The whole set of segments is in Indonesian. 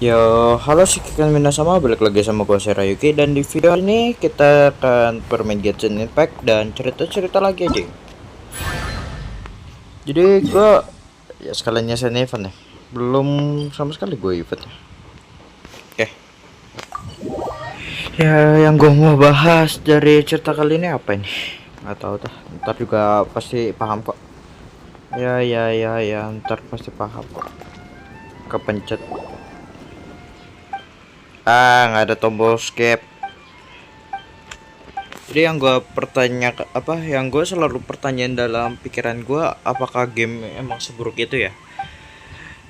Yo, halo sekian sama balik lagi sama gue Serayuki dan di video ini kita akan bermain Genshin Impact dan cerita-cerita lagi aja. Jadi gue ya sekalian nyesain event ya. Belum sama sekali gue event. Oke. Ya yang gue mau bahas dari cerita kali ini apa ini? Nggak tahu dah. Ntar juga pasti paham kok. Ya, ntar pasti paham kok. Kepencet. Nggak ada tombol escape. Jadi yang gue yang gue selalu pertanyaan dalam pikiran gue, apakah game emang seburuk itu ya?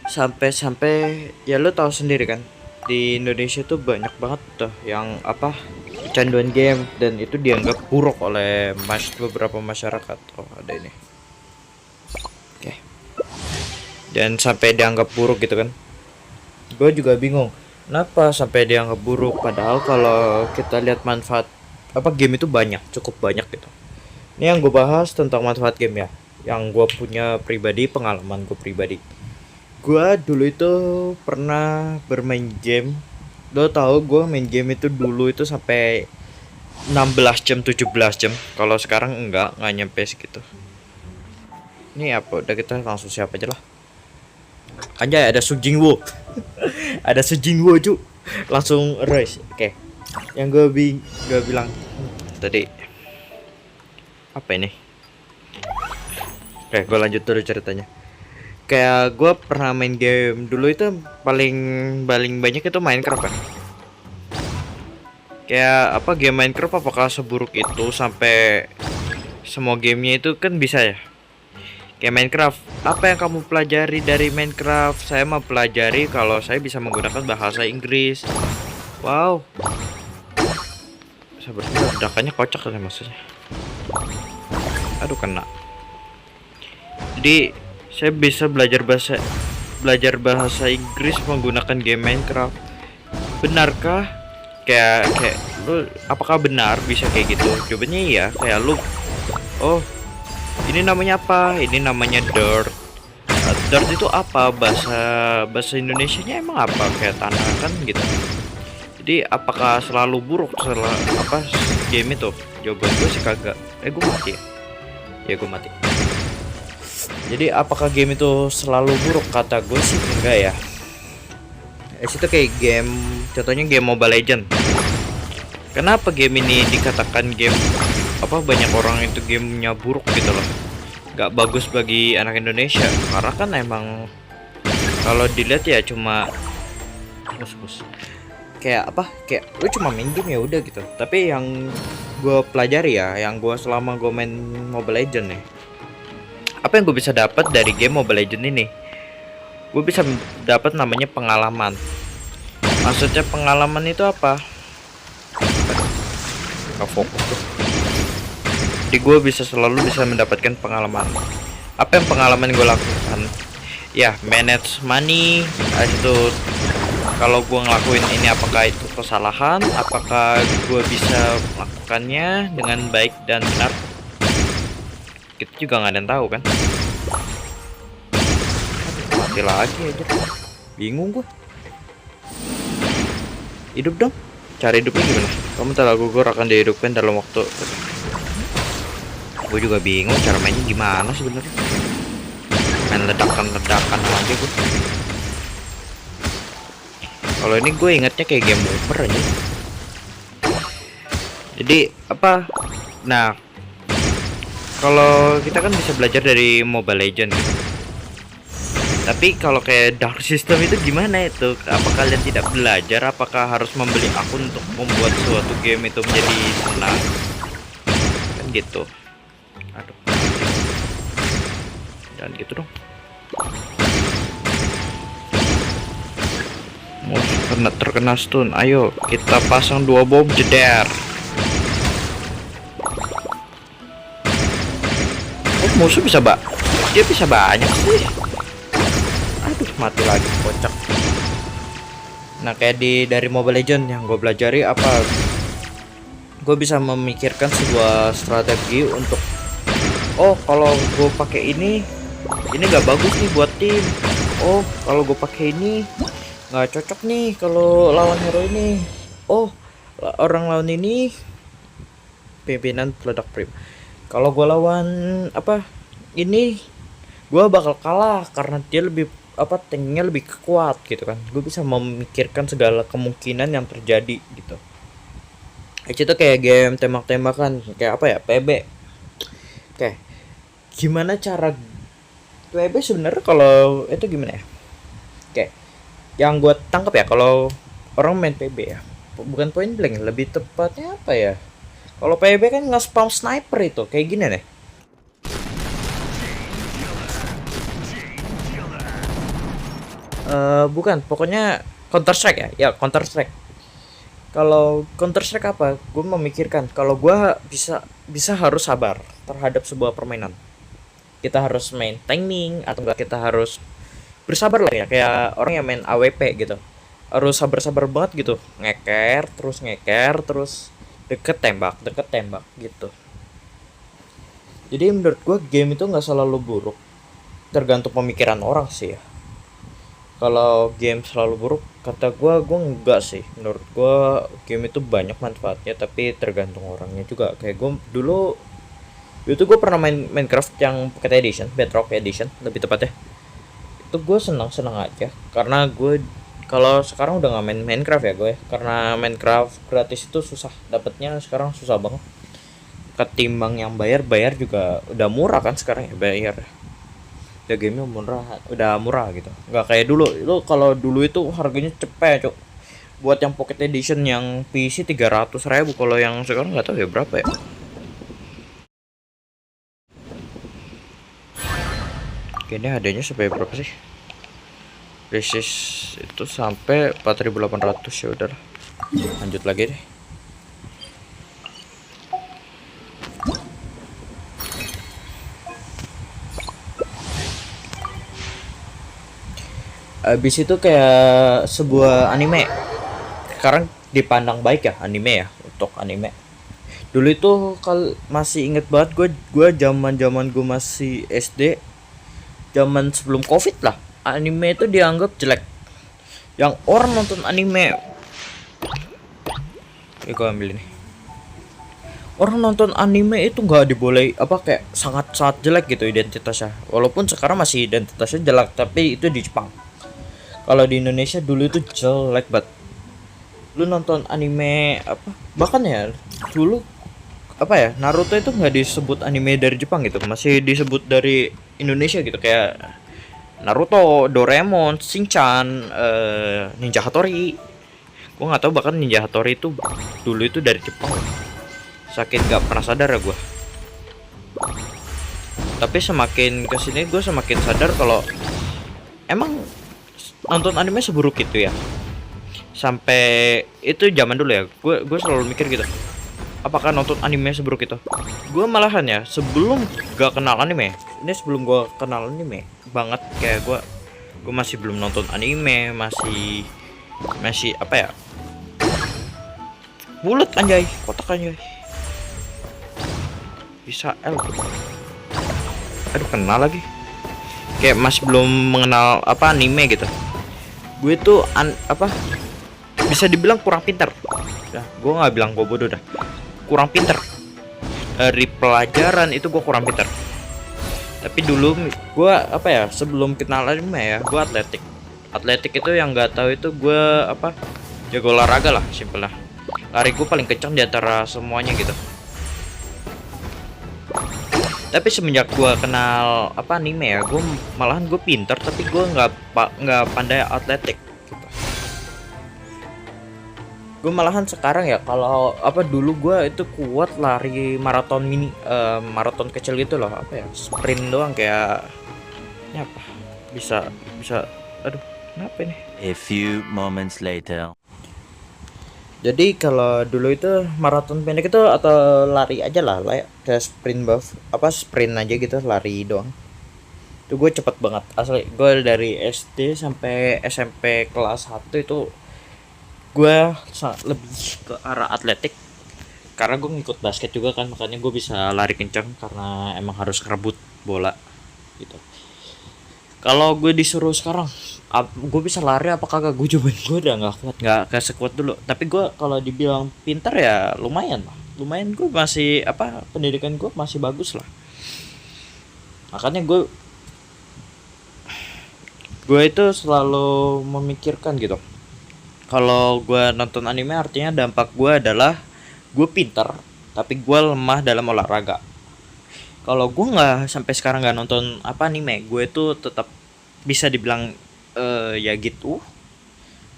Sampai-sampai ya lo tahu sendiri kan, di Indonesia tuh banyak banget tuh yang kecanduan game dan itu dianggap buruk oleh beberapa masyarakat. Oh ada ini. Oke. Dan sampai dianggap buruk gitu kan? Gue juga bingung. Kenapa sampai dianggap buruk? Padahal kalau kita lihat manfaat game itu cukup banyak gitu. Ini yang gue bahas tentang manfaat game ya, yang gue punya pribadi, pengalaman gue pribadi. Gue dulu itu pernah bermain game. Lo tau gue main game itu dulu itu sampai 16 jam 17 jam. Kalau sekarang nggak nyampe segitu. Ini apa? Udah kita langsung siapa aja lah. Anjay ada Sujingwo. Ada Sujingwo cu. Langsung race. Oke. Yang gue bilang tadi apa ini? Oke, gue lanjut dulu ceritanya. Kayak gue pernah main game dulu itu paling paling banyak itu Minecraft kan. Kayak game Minecraft apakah seburuk itu sampai semua gamenya itu kan bisa ya? Kayak Minecraft, apa yang kamu pelajari dari Minecraft? Saya mau pelajari kalau saya bisa menggunakan bahasa Inggris. Wow. Sebenarnya ledakannya kocak kan maksudnya. Aduh kena. Jadi saya bisa belajar bahasa Inggris menggunakan game Minecraft. Benarkah? Kayak lu apakah benar bisa kayak gitu? Jawabannya iya, kayak lu. Oh, ini namanya apa? Ini namanya dirt. Dirt itu apa? Bahasa Indonesianya emang apa? Kayak tanah kan gitu. Jadi apakah selalu buruk game itu? Jawaban gue sih kagak. Gue mati ya? Ya gue mati. Jadi apakah game itu selalu buruk? Kata gue sih enggak ya. Itu kayak game, contohnya game Mobile Legend. Kenapa game ini dikatakan game banyak orang itu gamenya buruk gitu loh? Gak bagus bagi anak Indonesia. Karena kan emang kalau dilihat ya cuma kayak lu cuma main game ya udah gitu. Tapi yang gue pelajari ya, yang gue selama gue main Mobile Legend nih, apa yang gue bisa dapat dari game Mobile Legend ini? Gue bisa dapat namanya pengalaman. Maksudnya pengalaman itu apa? Gak fokus tuh. Jadi gue selalu bisa mendapatkan pengalaman. Apa yang pengalaman gue lakukan? Ya, manage money. Itu kalau gue ngelakuin ini, apakah itu kesalahan? Apakah gue bisa melakukannya dengan baik dan benar? Kita juga nggak ada yang tahu kan. Mati lagi aja. Bingung gue. Hidup dong. Cari hidupnya gimana? Kamu tahu gue akan dihidupkan dalam waktu. Gue juga bingung cara mainnya gimana sebenarnya. Main ledakan aja gue. Kalau ini gue ingatnya kayak game over aja. Jadi Nah, kalau kita kan bisa belajar dari Mobile Legend gitu. Tapi kalau kayak dark system itu gimana itu? Apa kalian tidak belajar? Apakah harus membeli akun untuk membuat suatu game itu menjadi senang? Kan gitu. Aduh. Jangan gitu dong. Musuh terkena stun. Ayo kita pasang 2 bom jeder. Oh, musuh dia bisa banyak sih. Aduh mati lagi, kocak. Nah kayak dari Mobile Legend yang gue pelajari gue bisa memikirkan sebuah strategi untuk kalau gue pakai ini gak bagus nih buat tim. Kalau gue pakai ini nggak cocok nih kalau lawan hero ini. Oh, orang lawan ini pimpinan peledak prim. Kalau gue lawan apa ini, gue bakal kalah karena dia lebih apa, tanknya lebih kuat gitu kan. Gue bisa memikirkan segala kemungkinan yang terjadi gitu. Itu kayak game tembak-tembakan kayak apa ya, PB. Oke, gimana cara PB sebenarnya kalau itu gimana ya? Oke, yang gue tangkap ya kalau orang main PB ya, bukan point blank, lebih tepatnya apa ya? Kalau PB kan nge-spam sniper itu kayak gini nih. Bukan, pokoknya Counter Strike ya, ya Counter Strike. Kalau Counter Strike apa? Gue memikirkan kalau gue bisa harus sabar terhadap sebuah permainan. Kita harus main timing atau enggak kita harus bersabar lah ya, kayak orang yang main AWP gitu. Harus sabar-sabar banget gitu, ngeker terus deket tembak gitu. Jadi menurut gue game itu nggak selalu buruk, tergantung pemikiran orang sih ya. Kalau game selalu buruk, kata gue enggak sih. Menurut gue game itu banyak manfaatnya, tapi tergantung orangnya juga. Kayak gue dulu itu gue pernah main Minecraft yang Pocket Edition, Bedrock Edition lebih tepatnya. Itu gue senang-senang aja karena gue kalau sekarang udah nggak main Minecraft ya gue ya. Karena Minecraft gratis itu susah dapetnya, sekarang susah banget. Ketimbang yang bayar juga udah murah kan sekarang ya, bayar ya, gamenya murah, udah murah gitu, nggak kayak dulu. Itu kalau dulu itu harganya cepet cok, buat yang Pocket Edition yang PC 300.000, kalau yang sekarang nggak tahu ya berapa ya. Kayaknya adanya sampai berapa sih, Resist itu sampai 4.800. Ya udahlah, lanjut lagi deh. Abis itu kayak sebuah anime sekarang dipandang baik ya, anime ya, untuk anime. Dulu itu masih inget banget gue zaman gue masih SD, zaman sebelum covid lah, anime itu dianggap jelek. Yang orang nonton anime, gue ambil ini, orang nonton anime itu nggak diboleh apa, kayak sangat sangat jelek gitu identitasnya. Walaupun sekarang masih identitasnya jelek, tapi itu di Jepang. Kalau di Indonesia dulu itu jelek banget. Lu nonton anime apa, bahkan ya dulu apa ya, Naruto itu nggak disebut anime dari Jepang gitu, masih disebut dari Indonesia gitu, kayak Naruto, Doraemon, Shinchan, Ninja Hattori. Gue nggak tahu bahkan Ninja Hattori itu dulu itu dari Jepang, saking nggak pernah sadar ya gue. Tapi semakin kesini gue semakin sadar kalau emang nonton anime seburuk itu ya. Sampai itu zaman dulu ya, gue selalu mikir gitu, apakah nonton anime seburuk itu. Gue malahan ya, sebelum gak kenal anime, ini sebelum gue kenal anime banget, kayak gue masih belum nonton anime, masih apa ya, bulat anjay, kotak anjay, bisa L. Aduh, kenal lagi, kayak masih belum mengenal apa anime gitu. Gue tuh apa, bisa dibilang kurang pintar. Nah, gue nggak bilang gue bodoh dah, kurang pintar. Dari pelajaran itu gue kurang pintar. Tapi dulu gue apa ya, sebelum kenal anime ya, gue atletik itu yang nggak tahu itu gue apa, jago olahraga lah, simpel lah. Lari gue paling kencang di antara semuanya gitu. Tapi semenjak gue kenal apa anime ya, gue malahan gue pintar, tapi gue nggak pandai atletik. Gue malahan sekarang ya, kalau apa, dulu gue itu kuat lari maraton mini, maraton kecil gitu loh, apa ya, sprint doang, kayak ini apa, bisa aduh, kenapa ini. A few moments later. Jadi kalau dulu itu maraton pendek itu atau lari aja lah, kayak sprint buff, apa sprint aja gitu, lari doang. Itu gue cepet banget asli. Gue dari SD sampai SMP kelas 1 itu gue lebih ke arah atletik, karena gue ngikut basket juga kan, makanya gue bisa lari kencang karena emang harus ngerebut bola gitu. Kalau gue disuruh sekarang, gue bisa lari apa kagak? Gue cobain, gue udah nggak kuat, nggak sekuat dulu. Tapi gue kalau dibilang pintar ya lumayan lah. Lumayan, gue masih apa, pendidikan gue masih bagus lah. Makanya gue itu selalu memikirkan gitu. Kalau gue nonton anime artinya dampak gue adalah gue pintar, tapi gue lemah dalam olahraga. Kalau gue nggak sampai sekarang nggak nonton apa anime, gue itu tetap bisa dibilang ya gitu,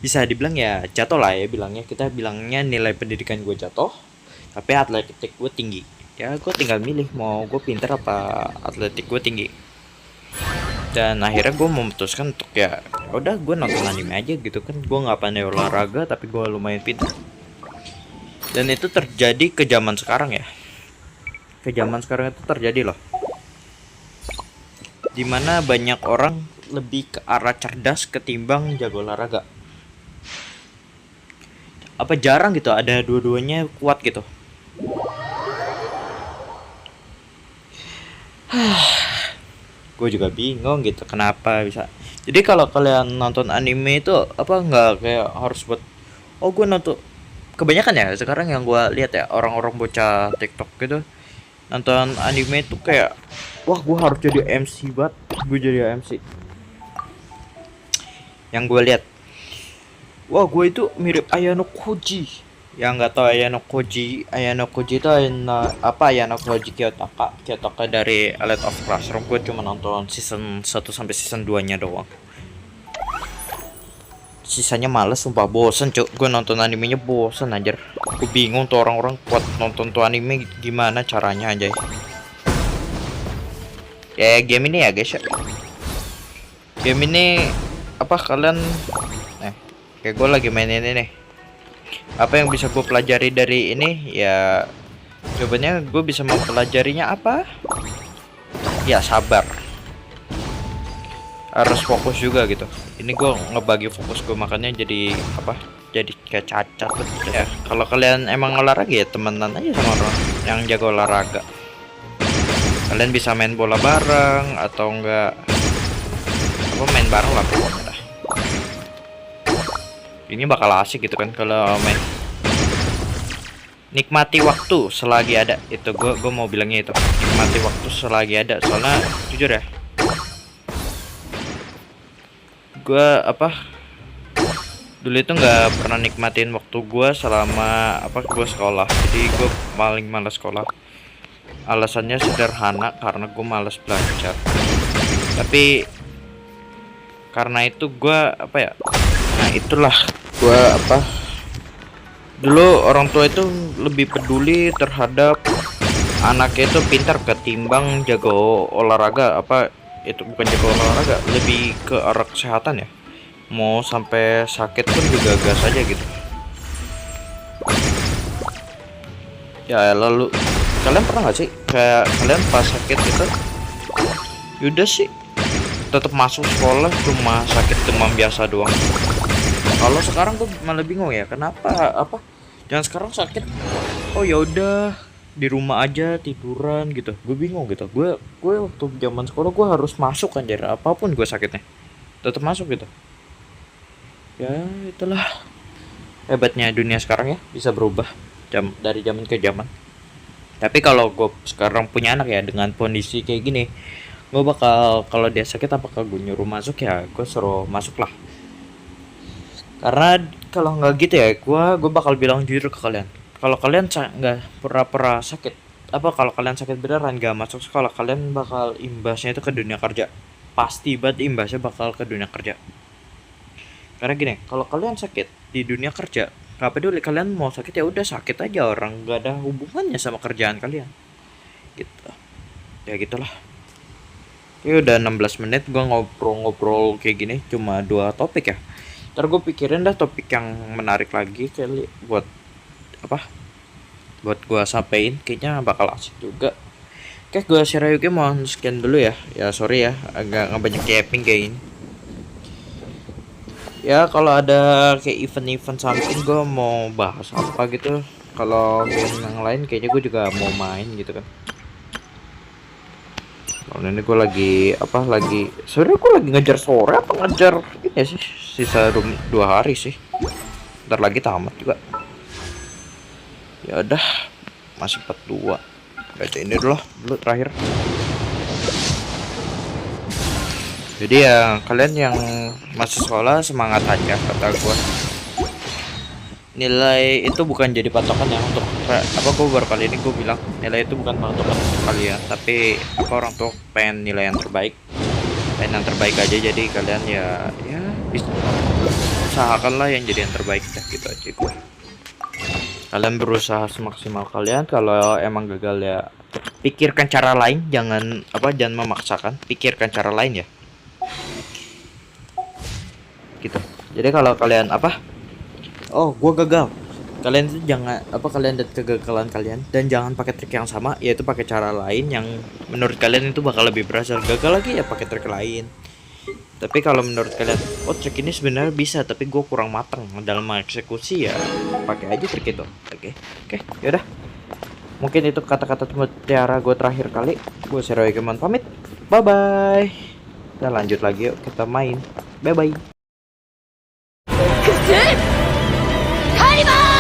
bisa dibilang ya jatuh lah ya, bilangnya kita bilangnya nilai pendidikan gue jatuh, tapi atletik gue tinggi. Ya gue tinggal milih mau gue pintar apa atletik gue tinggi. Dan akhirnya gue memutuskan untuk ya udah gue nonton anime aja gitu kan, gue nggak pandai olahraga tapi gue lumayan pintar. Dan itu terjadi ke zaman sekarang ya, ke zaman sekarang itu terjadi loh, dimana banyak orang lebih ke arah cerdas ketimbang jago olahraga. Apa jarang gitu ada dua-duanya kuat gitu. Gue juga bingung gitu kenapa bisa. Jadi kalau kalian nonton anime itu apa nggak kayak harus buat, oh gue nonton, kebanyakan ya sekarang yang gue lihat ya orang-orang bocah TikTok gitu nonton anime itu kayak, wah gue harus jadi MC banget, gue jadi MC. Yang gue lihat, wah gue itu mirip Ayano Koji. Yang nggak tahu Ayano Koji, Ayano Koji itu apa, Ayano Koji Kiyotaka, Kiyotaka dari Elite of Classroom. Gue cuma nonton season 1 sampai season 2 nya doang. Sisanya males, sumpah bosen cuk. Gue nonton animenya bosen anjir. Gue bingung tuh orang-orang kuat nonton tuh anime gimana caranya aja. Ya game ini ya guys ya, game ini apa kalian kayak gue lagi main ini nih, apa yang bisa gue pelajari dari ini ya, jawabannya gue bisa mempelajarinya apa ya, sabar, harus fokus juga gitu. Ini gue ngebagi fokus gue, makanya jadi apa, jadi kayak cacat ya. Kalau kalian emang olahraga ya temenan aja sama orang yang jago olahraga. Kalian bisa main bola bareng atau enggak apa, main bareng lah pokoknya dah. Ini bakal asik gitu kan kalau main. Nikmati waktu selagi ada, itu gue mau bilangnya itu, nikmati waktu selagi ada. Soalnya jujur ya, gue apa dulu itu nggak pernah nikmatin waktu gue selama apa gue sekolah. Jadi gue paling malas sekolah. Alasannya sederhana, karena gue malas belajar. Tapi karena itu gue apa ya, nah itulah gue apa, dulu orang tua itu lebih peduli terhadap anaknya itu pintar ketimbang jago olahraga. Apa itu, bukan jago olahraga, lebih ke arah kesehatan ya. Mau sampai sakit pun juga gas aja gitu ya. Lalu kalian pernah nggak sih kayak kalian pas sakit gitu, yaudah sih tetap masuk sekolah cuma sakit demam biasa doang. Kalau sekarang gue malah bingung ya, kenapa apa jangan sekarang sakit, oh ya udah di rumah aja tiduran gitu. Gue bingung gitu. Gue waktu zaman sekolah gue harus masuk anjir, apapun gue sakitnya tetap masuk gitu. Ya itulah hebatnya dunia sekarang ya, bisa berubah dari zaman ke zaman. Tapi kalau gue sekarang punya anak ya dengan kondisi kayak gini, gue bakal kalau dia sakit apakah gue nyuruh masuk, ya gue suruh masuk lah. Karena kalau nggak gitu ya, gue bakal bilang jujur ke kalian. Kalau kalian nggak pura-pura sakit, apa kalau kalian sakit beneran nggak masuk sekolah, kalian bakal imbasnya itu ke dunia kerja. Pasti banget imbasnya bakal ke dunia kerja. Karena gini, kalau kalian sakit di dunia kerja, nggak peduli kalian mau sakit, ya udah sakit aja, orang nggak ada hubungannya sama kerjaan kalian gitu. Ya gitulah. Ya udah 16 menit gua ngobrol-ngobrol kayak gini, cuma 2 topik ya. Ntar gue pikirin dah topik yang menarik lagi kali buat apa, buat gua sampaikan, kayaknya bakal asik juga. Oke, gua Shirayuki mohon sekian dulu ya. Ya sorry ya agak nggak banyak capping kayak ini. Ya kalau ada kayak event-event samping gue mau bahas apa gitu. Kalau game yang lain kayaknya gue juga mau main gitu kan. Malam ini gue lagi sebenarnya gue lagi ngejar sore apa ngejar ini sih, sisa 2 hari sih, ntar lagi tamat juga. Ya udah, masih 42. Baca ini dulu terakhir. Jadi ya kalian yang masih sekolah semangat aja kata gue. Nilai itu bukan jadi patokan ya untuk gue baru kali ini gue bilang nilai itu bukan patokan untuk kalian, tapi orang tuh pengen nilai yang terbaik, pengen yang terbaik aja. Jadi kalian ya bisa usahakanlah yang jadi yang terbaik dah, gitu aja gue. Kalian berusaha semaksimal kalian. Kalau emang gagal ya pikirkan cara lain, jangan memaksakan, pikirkan cara lain ya gitu. Jadi kalau kalian gue gagal, kalian itu jangan kalian lihat kegagalan kalian dan jangan pakai trik yang sama, yaitu pakai cara lain yang menurut kalian itu bakal lebih berhasil. Gagal lagi ya pakai trik lain. Tapi kalau menurut kalian trik ini sebenarnya bisa tapi gue kurang matang dalam mengeksekusi, ya pakai aja trik itu. Oke, yaudah, mungkin itu kata-kata mutiara gue terakhir kali. Gue Seroy Keman pamit, bye bye. Kita lanjut lagi, yuk kita main. Bye bye. 帰ります